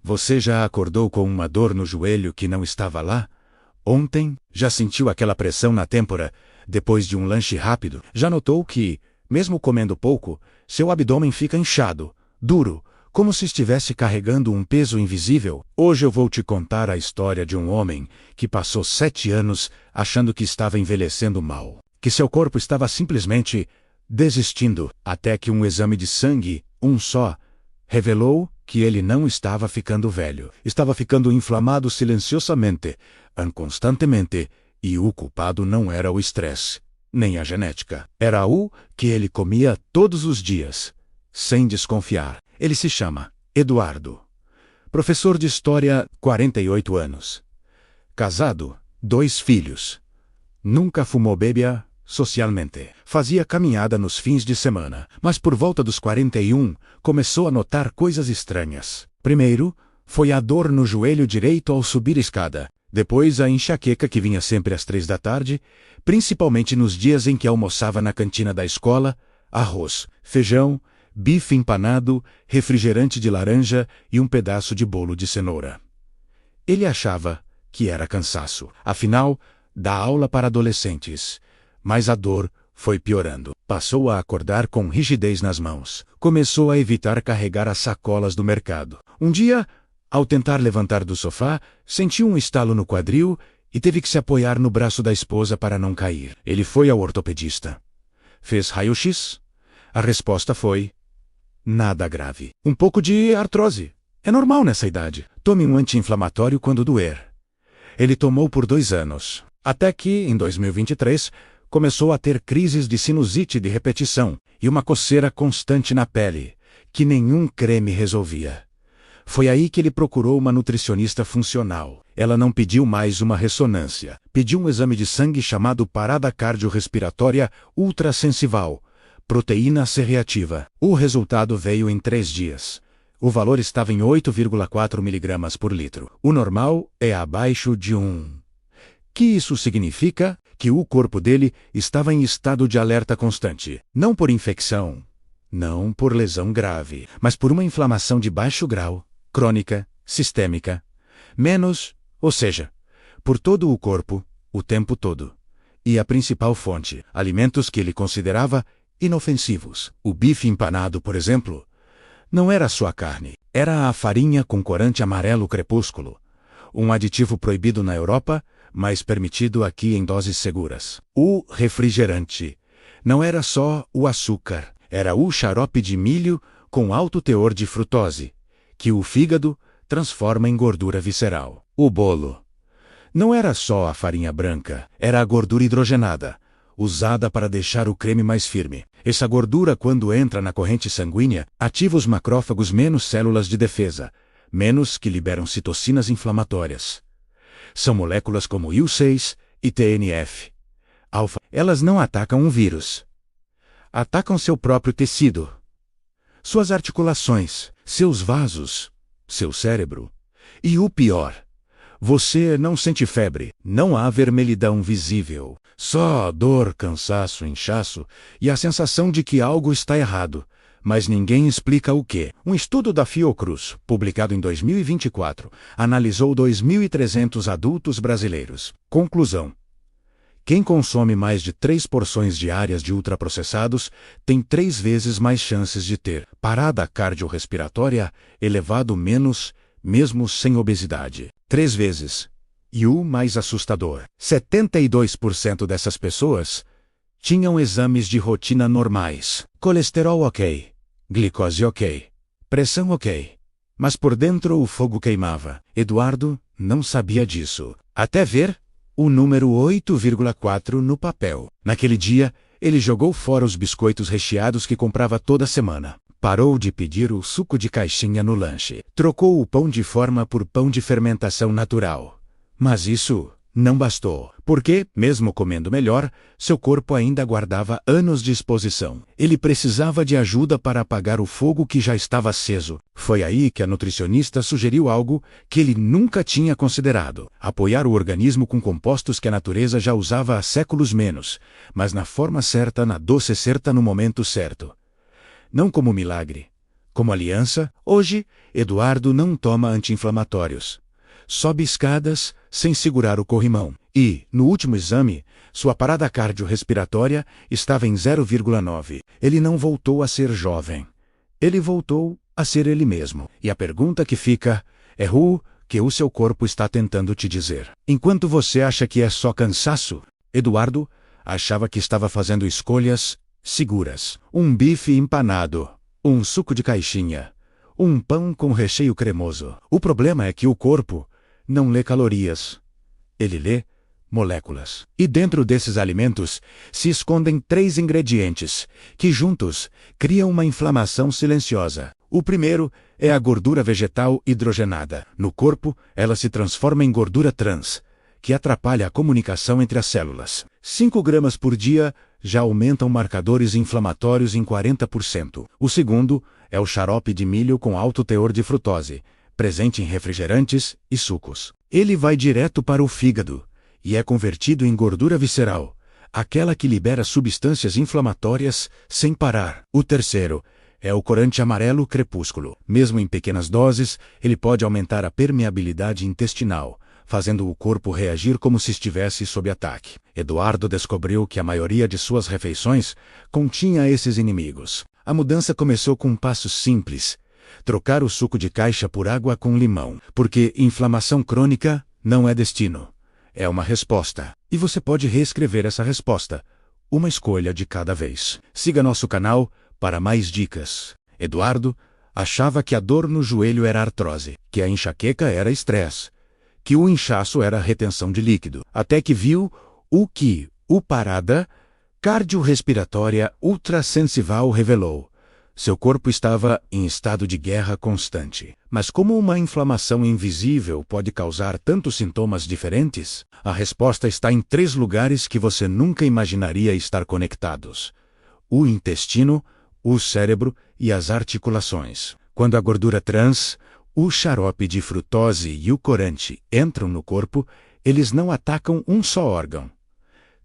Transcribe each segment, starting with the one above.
Você já acordou com uma dor no joelho que não estava lá? Ontem, já sentiu aquela pressão na têmpora, depois de um lanche rápido? Já notou que, mesmo comendo pouco, seu abdômen fica inchado, duro, como se estivesse carregando um peso invisível? Hoje eu vou te contar a história de um homem que passou 7 anos achando que estava envelhecendo mal, que seu corpo estava simplesmente desistindo, até que um exame de sangue, um só, revelou que ele não estava ficando velho. Estava ficando inflamado silenciosamente, constantemente, e o culpado não era o estresse, nem a genética. Era o que ele comia todos os dias, sem desconfiar. Ele se chama Eduardo. Professor de História, 48 anos. Casado, 2 filhos. Nunca fumou bebia socialmente. Fazia caminhada nos fins de semana, mas por volta dos 41, começou a notar coisas estranhas. Primeiro, foi a dor no joelho direito ao subir a escada. Depois a enxaqueca que vinha sempre às 3 da tarde, principalmente nos dias em que almoçava na cantina da escola, arroz, feijão, bife empanado, refrigerante de laranja e um pedaço de bolo de cenoura. Ele achava que era cansaço. Afinal, dá aula para adolescentes. Mas a dor foi piorando. Passou a acordar com rigidez nas mãos. Começou a evitar carregar as sacolas do mercado. Um dia, ao tentar levantar do sofá, sentiu um estalo no quadril e teve que se apoiar no braço da esposa para não cair. Ele foi ao ortopedista. Fez raio-x. A resposta foi: nada grave. Um pouco de artrose. É normal nessa idade. Tome um anti-inflamatório quando doer. Ele tomou por 2 anos. Até que, em 2023, começou a ter crises de sinusite de repetição e uma coceira constante na pele, que nenhum creme resolvia. Foi aí que ele procurou uma nutricionista funcional. Ela não pediu mais uma ressonância. Pediu um exame de sangue chamado parada cardiorrespiratória ultrassensival, proteína C reativa. O resultado veio em 3 dias. O valor estava em 8,4 mg por litro. O normal é abaixo de 1. Que isso significa? Que o corpo dele estava em estado de alerta constante. Não por infecção, não por lesão grave, mas por uma inflamação de baixo grau, crônica, sistêmica. Menos, ou seja, por todo o corpo, o tempo todo. E a principal fonte, alimentos que ele considerava inofensivos. O bife empanado, por exemplo, não era só a carne. Era a farinha com corante amarelo crepúsculo, um aditivo proibido na Europa, mas permitido aqui em doses seguras. O refrigerante não era só o açúcar, era o xarope de milho com alto teor de frutose, que o fígado transforma em gordura visceral. O bolo não era só a farinha branca, era a gordura hidrogenada, usada para deixar o creme mais firme. Essa gordura, quando entra na corrente sanguínea, ativa os macrófagos menos células de defesa, menos que liberam citocinas inflamatórias. São moléculas como IL-6 e TNF. Alfa. Elas não atacam um vírus. Atacam seu próprio tecido, suas articulações, seus vasos, seu cérebro. E o pior, você não sente febre, não há vermelhidão visível. Só dor, cansaço, inchaço e a sensação de que algo está errado. Mas ninguém explica o quê. Um estudo da Fiocruz, publicado em 2024, analisou 2.300 adultos brasileiros. Conclusão: quem consome mais de 3 porções diárias de ultraprocessados tem 3 vezes mais chances de ter parada cardiorrespiratória elevado menos, mesmo sem obesidade. 3 vezes. E o mais assustador: 72% dessas pessoas tinham exames de rotina normais. Colesterol ok. Glicose ok. Pressão ok. Mas por dentro o fogo queimava. Eduardo não sabia disso, até ver o número 8,4 no papel. Naquele dia, ele jogou fora os biscoitos recheados que comprava toda semana. Parou de pedir o suco de caixinha no lanche. Trocou o pão de forma por pão de fermentação natural. Mas isso não bastou, porque, mesmo comendo melhor, seu corpo ainda guardava anos de exposição. Ele precisava de ajuda para apagar o fogo que já estava aceso. Foi aí que a nutricionista sugeriu algo que ele nunca tinha considerado: apoiar o organismo com compostos que a natureza já usava há séculos menos, mas na forma certa, na dose certa, no momento certo. Não como milagre, Como aliança, hoje, Eduardo não toma anti-inflamatórios. Sobe escadas sem segurar o corrimão. E, no último exame, sua parada cardiorrespiratória estava em 0,9. Ele não voltou a ser jovem. Ele voltou a ser ele mesmo. E a pergunta que fica é o que o seu corpo está tentando te dizer. Enquanto você acha que é só cansaço, Eduardo achava que estava fazendo escolhas seguras. Um bife empanado, um suco de caixinha, um pão com recheio cremoso. O problema é que o corpo não lê calorias. Ele lê moléculas. E dentro desses alimentos se escondem 3 ingredientes que juntos criam uma inflamação silenciosa. O primeiro é a gordura vegetal hidrogenada. No corpo, ela se transforma em gordura trans, que atrapalha a comunicação entre as células. 5 gramas por dia já aumentam marcadores inflamatórios em 40%. O segundo é o xarope de milho com alto teor de frutose, presente em refrigerantes e sucos. Ele vai direto para o fígado e é convertido em gordura visceral, aquela que libera substâncias inflamatórias sem parar. O terceiro é o corante amarelo crepúsculo. Mesmo em pequenas doses, ele pode aumentar a permeabilidade intestinal, fazendo o corpo reagir como se estivesse sob ataque. Eduardo descobriu que a maioria de suas refeições continha esses inimigos. A mudança começou com um passo simples: trocar o suco de caixa por água com limão. Porque inflamação crônica não é destino, é uma resposta. E você pode reescrever essa resposta, uma escolha de cada vez. Siga nosso canal para mais dicas. Eduardo achava que a dor no joelho era artrose, que a enxaqueca era estresse, que o inchaço era retenção de líquido, até que viu o parada cardiorrespiratória ultrasensível revelou. Seu corpo estava em estado de guerra constante. Mas como uma inflamação invisível pode causar tantos sintomas diferentes? A resposta está em 3 lugares que você nunca imaginaria estar conectados: o intestino, o cérebro e as articulações. Quando a gordura trans, o xarope de frutose e o corante entram no corpo, eles não atacam um só órgão.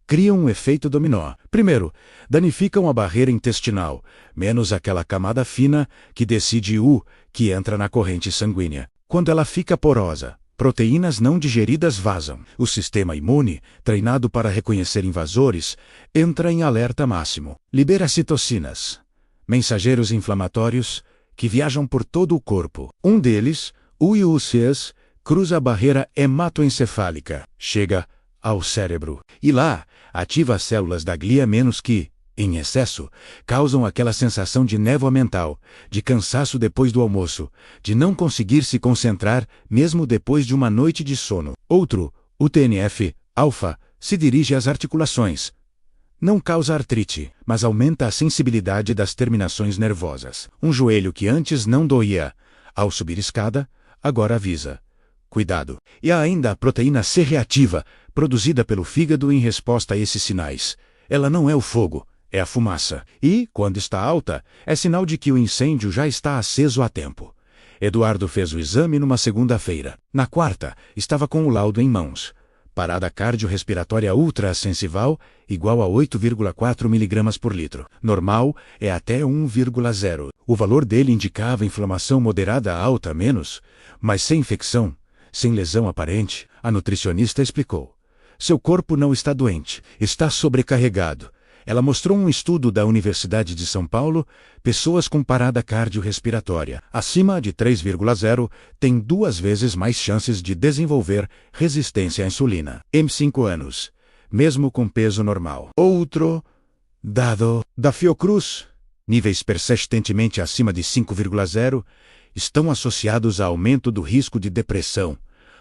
Criam um efeito dominó. Primeiro, danificam a barreira intestinal, menos aquela camada fina que decide o que entra na corrente sanguínea. Quando ela fica porosa, proteínas não digeridas vazam. O sistema imune, treinado para reconhecer invasores, entra em alerta máximo. Libera citocinas, mensageiros inflamatórios, que viajam por todo o corpo. Um deles, o IUCs, cruza a barreira hematoencefálica, chega ao cérebro. E lá, ativa as células da glia menos que, em excesso, causam aquela sensação de névoa mental, de cansaço depois do almoço, de não conseguir se concentrar mesmo depois de uma noite de sono. Outro, o TNF-alfa, se dirige às articulações. Não causa artrite, mas aumenta a sensibilidade das terminações nervosas. Um joelho que antes não doía, ao subir escada, agora avisa: cuidado. E há ainda a proteína C reativa, produzida pelo fígado em resposta a esses sinais. Ela não é o fogo, é a fumaça. E, quando está alta, é sinal de que o incêndio já está aceso há tempo. Eduardo fez o exame numa segunda-feira. Na quarta, estava com o laudo em mãos. Parada cardiorrespiratória ultrasensível igual a 8,4 mg por litro. Normal é até 1,0. O valor dele indicava inflamação moderada a alta menos, mas sem infecção, sem lesão aparente. A nutricionista explicou: seu corpo não está doente, está sobrecarregado. Ela mostrou um estudo da Universidade de São Paulo: pessoas com parada cardiorrespiratória acima de 3,0 têm 2 vezes mais chances de desenvolver resistência à insulina em 5 anos, mesmo com peso normal. Outro dado da Fiocruz: níveis persistentemente acima de 5,0 estão associados a aumento do risco de depressão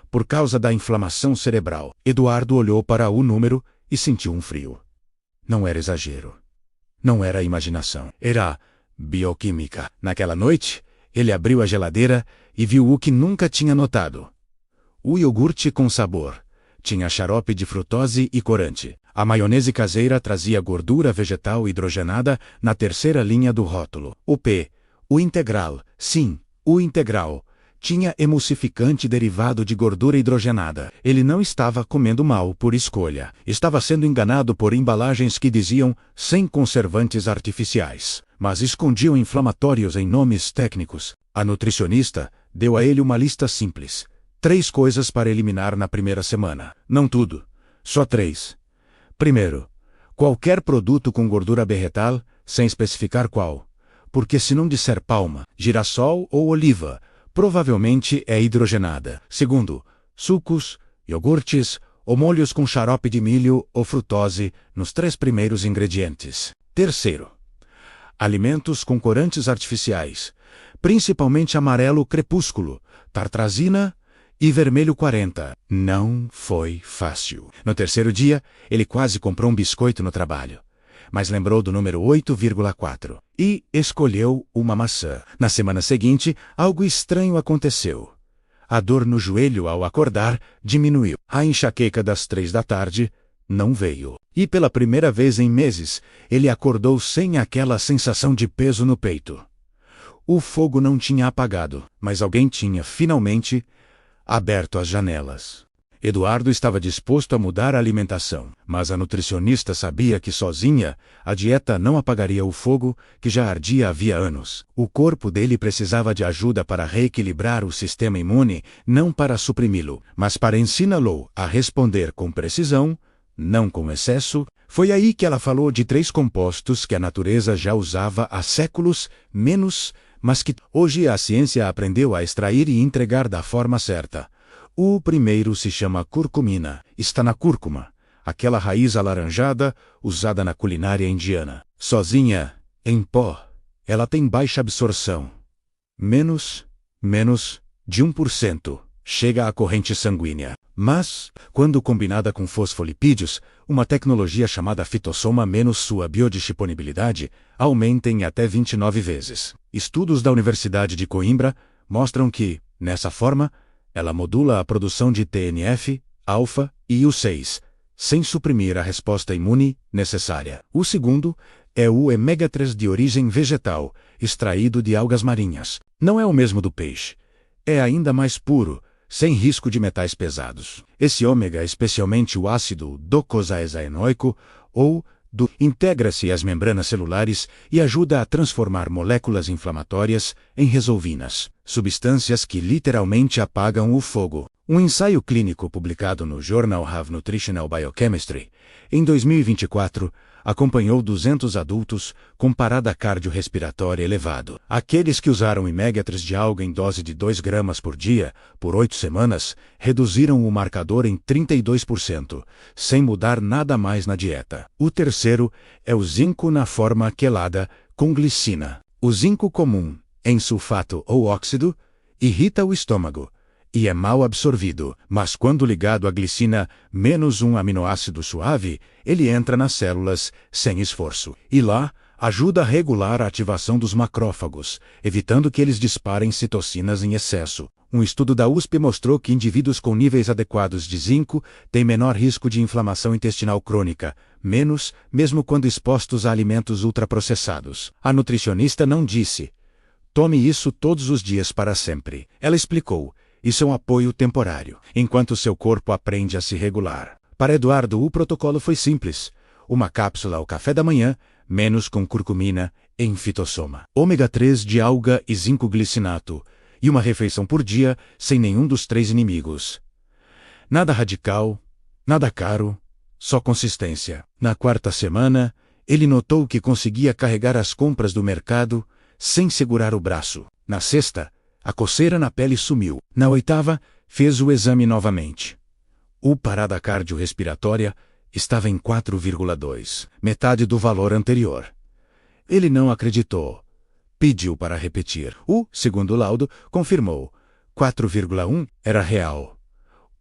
por causa da inflamação cerebral. Eduardo olhou para o número e sentiu um frio. Não era exagero. Não era imaginação. Era bioquímica. Naquela noite, ele abriu a geladeira e viu o que nunca tinha notado. O iogurte com sabor tinha xarope de frutose e corante. A maionese caseira trazia gordura vegetal hidrogenada na terceira linha do rótulo. O integral, sim, o integral, tinha emulsificante derivado de gordura hidrogenada. Ele não estava comendo mal por escolha. Estava sendo enganado por embalagens que diziam sem conservantes artificiais. mas escondiam inflamatórios em nomes técnicos. A nutricionista deu a ele uma lista simples. 3 coisas para eliminar na primeira semana. Não tudo, só 3. Primeiro, qualquer produto com gordura vegetal, sem especificar qual. Porque se não disser palma, girassol ou oliva, provavelmente é hidrogenada. Segundo, sucos, iogurtes ou molhos com xarope de milho ou frutose nos 3 primeiros ingredientes. Terceiro, alimentos com corantes artificiais, principalmente amarelo crepúsculo, tartrazina e vermelho 40. Não foi fácil. No terceiro dia, ele quase comprou um biscoito no trabalho, mas lembrou do número 8,4 e escolheu uma maçã. Na semana seguinte, algo estranho aconteceu. A dor no joelho ao acordar diminuiu. A enxaqueca das 3 da tarde não veio. E pela primeira vez em meses, ele acordou sem aquela sensação de peso no peito. O fogo não tinha apagado, mas alguém tinha, finalmente, aberto as janelas. Eduardo estava disposto a mudar a alimentação, mas a nutricionista sabia que sozinha a dieta não apagaria o fogo que já ardia havia anos. O corpo dele precisava de ajuda para reequilibrar o sistema imune, não para suprimi-lo, mas para ensiná-lo a responder com precisão, não com excesso. Foi aí que ela falou de 3 compostos que a natureza já usava há séculos, mas que hoje a ciência aprendeu a extrair e entregar da forma certa. O primeiro se chama curcumina. Está na cúrcuma, aquela raiz alaranjada usada na culinária indiana. Sozinha, em pó, ela tem baixa absorção. Menos de 1% chega à corrente sanguínea. Mas, quando combinada com fosfolipídios, uma tecnologia chamada fitossoma menos sua biodisponibilidade aumenta em até 29 vezes. Estudos da Universidade de Coimbra mostram que, nessa forma, ela modula a produção de TNF, alfa e IL-6, sem suprimir a resposta imune necessária. O segundo é o ômega 3 de origem vegetal, extraído de algas marinhas. Não é o mesmo do peixe. É ainda mais puro, sem risco de metais pesados. Esse ômega, especialmente o ácido docosahexaenoico, integra-se às membranas celulares e ajuda a transformar moléculas inflamatórias em resolvinas, substâncias que literalmente apagam o fogo. Um ensaio clínico publicado no Journal of Nutritional Biochemistry, em 2024, acompanhou 200 adultos com parada cardiorrespiratória elevado. Aqueles que usaram ômega 3 de alga em dose de 2 gramas por dia, por 8 semanas, reduziram o marcador em 32%, sem mudar nada mais na dieta. O terceiro é o zinco na forma quelada, com glicina. O zinco comum, em sulfato ou óxido, irrita o estômago e é mal absorvido, mas quando ligado à glicina menos um aminoácido suave, ele entra nas células sem esforço. E lá, ajuda a regular a ativação dos macrófagos, evitando que eles disparem citocinas em excesso. Um estudo da USP mostrou que indivíduos com níveis adequados de zinco têm menor risco de inflamação intestinal crônica, mesmo quando expostos a alimentos ultraprocessados. A nutricionista não disse: tome isso todos os dias para sempre. Ela explicou: isso é um apoio temporário, enquanto seu corpo aprende a se regular. Para Eduardo, o protocolo foi simples: uma cápsula ao café da manhã, menos com curcumina, em fitossoma, ômega 3 de alga e zinco glicinato, e uma refeição por dia, sem nenhum dos 3 inimigos. Nada radical, nada caro, só consistência. Na 4ª semana, ele notou que conseguia carregar as compras do mercado sem segurar o braço. Na 6ª, a coceira na pele sumiu. Na 8ª, fez o exame novamente. O parada cardiorrespiratória estava em 4,2, metade do valor anterior. Ele não acreditou. Pediu para repetir. O segundo laudo confirmou: 4,1 era real.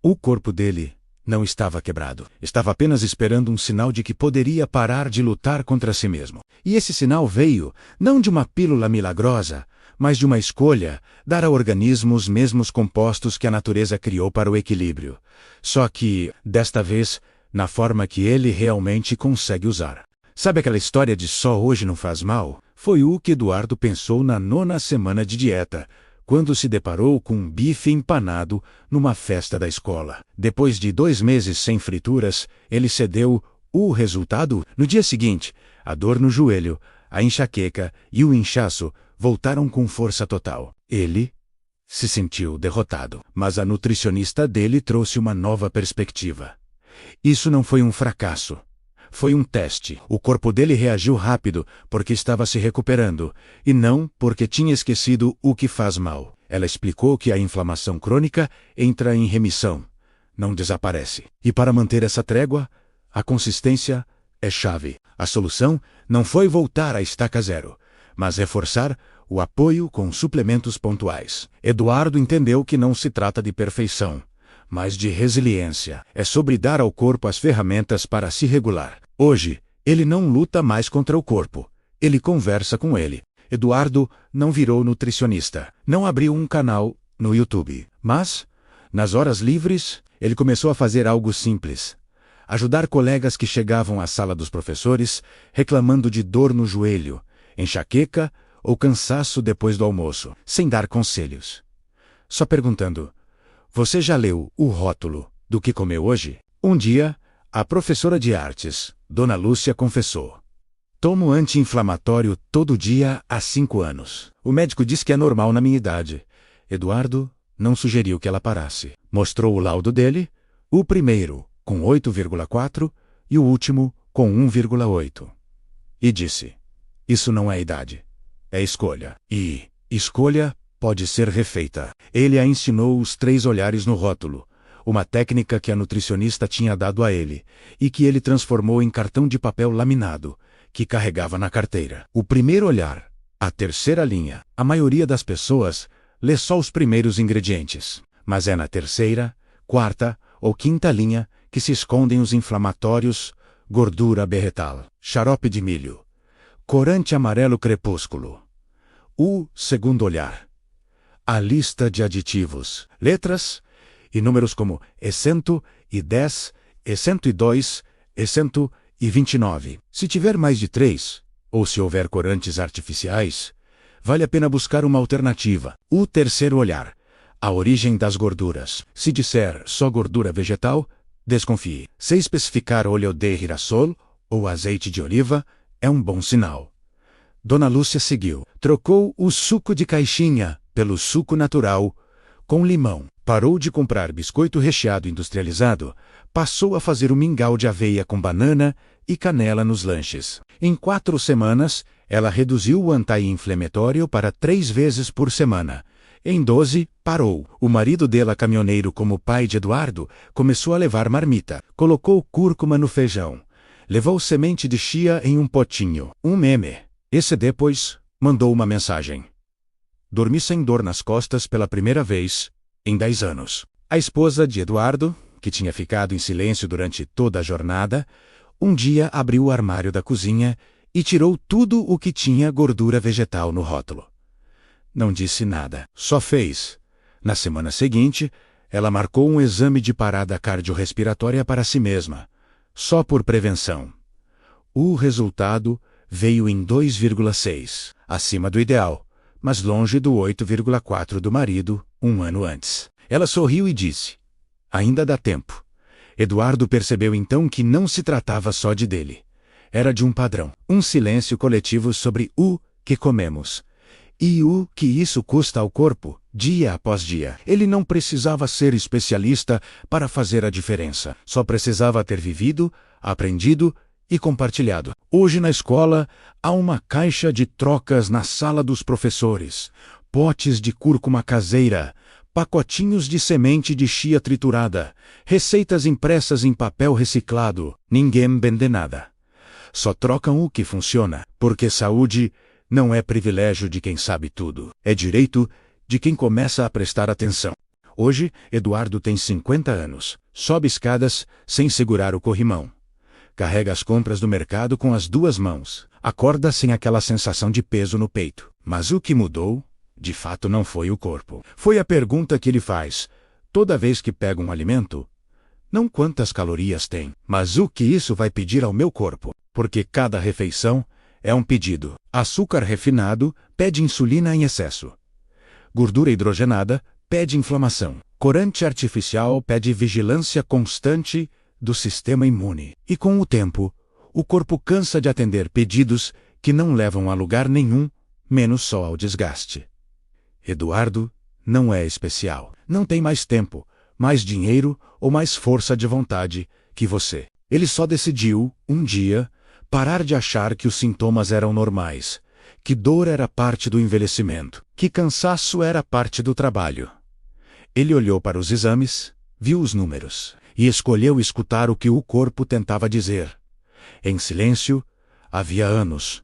O corpo dele não estava quebrado. Estava apenas esperando um sinal de que poderia parar de lutar contra si mesmo. E esse sinal veio, não de uma pílula milagrosa, mas de uma escolha: dar ao organismo os mesmos compostos que a natureza criou para o equilíbrio. Só que, desta vez, na forma que ele realmente consegue usar. Sabe aquela história de só hoje não faz mal? Foi o que Eduardo pensou na 9ª semana de dieta, quando se deparou com um bife empanado numa festa da escola. Depois de 2 meses sem frituras, ele cedeu. O resultado? No dia seguinte, a dor no joelho, a enxaqueca e o inchaço voltaram com força total. Ele se sentiu derrotado, mas a nutricionista dele trouxe uma nova perspectiva. Isso não foi um fracasso. Foi um teste. O corpo dele reagiu rápido porque estava se recuperando, e não porque tinha esquecido o que faz mal. Ela explicou que a inflamação crônica entra em remissão, não desaparece. E para manter essa trégua, a consistência é chave. A solução não foi voltar à estaca zero, mas reforçar o apoio com suplementos pontuais. Eduardo entendeu que não se trata de perfeição, mas de resiliência. É sobre dar ao corpo as ferramentas para se regular. Hoje, ele não luta mais contra o corpo. Ele conversa com ele. Eduardo não virou nutricionista. Não abriu um canal no YouTube. Mas, nas horas livres, ele começou a fazer algo simples. Ajudar colegas que chegavam à sala dos professores reclamando de dor no joelho, enxaqueca ou cansaço depois do almoço, sem dar conselhos. Só perguntando: "Você já leu o rótulo do que comeu hoje?" Um dia, a professora de artes, Dona Lúcia, confessou: "Tomo anti-inflamatório todo dia há 5 anos. O médico diz que é normal na minha idade." Eduardo não sugeriu que ela parasse. Mostrou o laudo dele, o primeiro com 8,4 e o último com 1,8. E disse: "Isso não é idade, é escolha. E escolha pode ser refeita." Ele a ensinou os 3 olhares no rótulo, uma técnica que a nutricionista tinha dado a ele, e que ele transformou em cartão de papel laminado, que carregava na carteira. O primeiro olhar, a terceira linha. A maioria das pessoas lê só os primeiros ingredientes, mas é na terceira, quarta ou quinta linha que se escondem os inflamatórios: gordura vegetal, xarope de milho, corante amarelo crepúsculo. O segundo olhar, a lista de aditivos, letras e números como E110, E102, E129. Se tiver mais de 3, ou se houver corantes artificiais, vale a pena buscar uma alternativa. O terceiro olhar, a origem das gorduras. Se disser só gordura vegetal, desconfie. Se especificar óleo de girassol ou azeite de oliva, é um bom sinal. Dona Lúcia seguiu. Trocou o suco de caixinha pelo suco natural, com limão. Parou de comprar biscoito recheado industrializado, passou a fazer o mingau de aveia com banana e canela nos lanches. Em 4 semanas, ela reduziu o anti-inflamatório para 3 vezes por semana. Em 12, parou. O marido dela, caminhoneiro como o pai de Eduardo, começou a levar marmita. Colocou cúrcuma no feijão. Levou semente de chia em um potinho. Um meme. Esse depois, mandou uma mensagem: "Dormi sem dor nas costas pela primeira vez em 10 anos." A esposa de Eduardo, que tinha ficado em silêncio durante toda a jornada, um dia abriu o armário da cozinha e tirou tudo o que tinha gordura vegetal no rótulo. Não disse nada, só fez. Na semana seguinte, ela marcou um exame de parada cardiorrespiratória para si mesma, só por prevenção. O resultado veio em 2,6, acima do ideal, mas longe do 8,4 do marido, um ano antes. Ela sorriu e disse: "Ainda dá tempo." Eduardo percebeu então que não se tratava só de dele. Era de um padrão, um silêncio coletivo sobre o que comemos. E o que isso custa ao corpo, dia após dia. Ele não precisava ser especialista para fazer a diferença. Só precisava ter vivido, aprendido e compartilhado. Hoje na escola, há uma caixa de trocas na sala dos professores. Potes de cúrcuma caseira, pacotinhos de semente de chia triturada, receitas impressas em papel reciclado. Ninguém vende nada. Só trocam o que funciona, porque saúde não é privilégio de quem sabe tudo. É direito de quem começa a prestar atenção. Hoje, Eduardo tem 50 anos. Sobe escadas sem segurar o corrimão. Carrega as compras do mercado com as 2 mãos. Acorda sem aquela sensação de peso no peito. Mas o que mudou, de fato, não foi o corpo. Foi a pergunta que ele faz toda vez que pega um alimento. Não quantas calorias tem, mas o que isso vai pedir ao meu corpo. Porque cada refeição é um pedido. Açúcar refinado pede insulina em excesso. Gordura hidrogenada pede inflamação. Corante artificial pede vigilância constante do sistema imune. E com o tempo, o corpo cansa de atender pedidos que não levam a lugar nenhum, menos só ao desgaste. Eduardo não é especial. Não tem mais tempo, mais dinheiro ou mais força de vontade que você. Ele só decidiu, um dia, parar de achar que os sintomas eram normais, que dor era parte do envelhecimento, que cansaço era parte do trabalho. Ele olhou para os exames, viu os números, e escolheu escutar o que o corpo tentava dizer. Em silêncio, havia anos.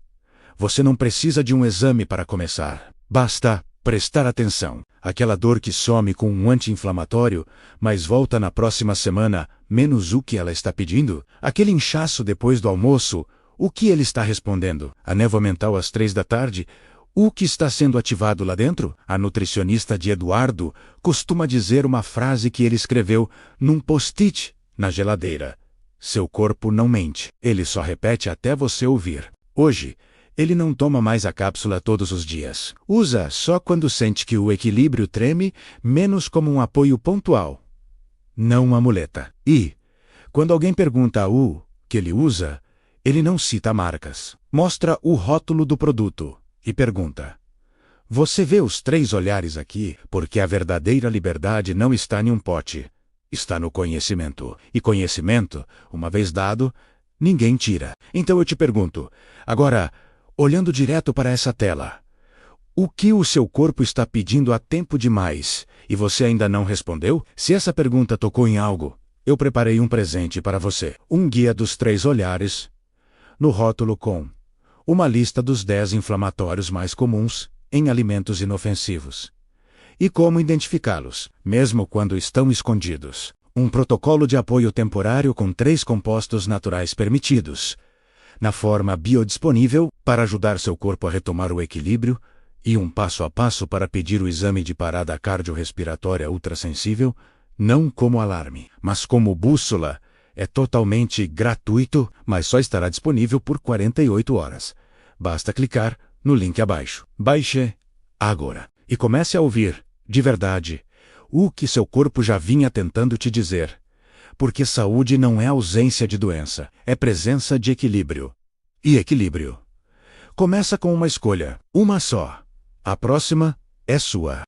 Você não precisa de um exame para começar. Basta prestar atenção. Aquela dor que some com um anti-inflamatório, mas volta na próxima semana, menos o que ela está pedindo. Aquele inchaço depois do almoço, o que ele está respondendo? A névoa mental às 3 da tarde, o que está sendo ativado lá dentro? A nutricionista de Eduardo costuma dizer uma frase que ele escreveu num post-it na geladeira. Seu corpo não mente. Ele só repete até você ouvir. Hoje, ele não toma mais a cápsula todos os dias. Usa só quando sente que o equilíbrio treme, menos como um apoio pontual, não uma muleta. E, quando alguém pergunta o que ele usa, ele não cita marcas. Mostra o rótulo do produto e pergunta: você vê os 3 olhares aqui? Porque a verdadeira liberdade não está em um pote. Está no conhecimento. E conhecimento, uma vez dado, ninguém tira. Então eu te pergunto, agora, olhando direto para essa tela, o que o seu corpo está pedindo há tempo demais e você ainda não respondeu? Se essa pergunta tocou em algo, eu preparei um presente para você. Um guia dos 3 olhares, no rótulo com uma lista dos 10 inflamatórios mais comuns em alimentos inofensivos. E como identificá-los, mesmo quando estão escondidos. Um protocolo de apoio temporário com 3 compostos naturais permitidos, na forma biodisponível, para ajudar seu corpo a retomar o equilíbrio, e um passo a passo para pedir o exame de parada cardiorrespiratória ultrassensível, não como alarme, mas como bússola. É totalmente gratuito, mas só estará disponível por 48 horas. Basta clicar no link abaixo. Baixe agora e comece a ouvir, de verdade, o que seu corpo já vinha tentando te dizer. Porque saúde não é ausência de doença, é presença de equilíbrio. E equilíbrio começa com uma escolha, uma só. A próxima é sua.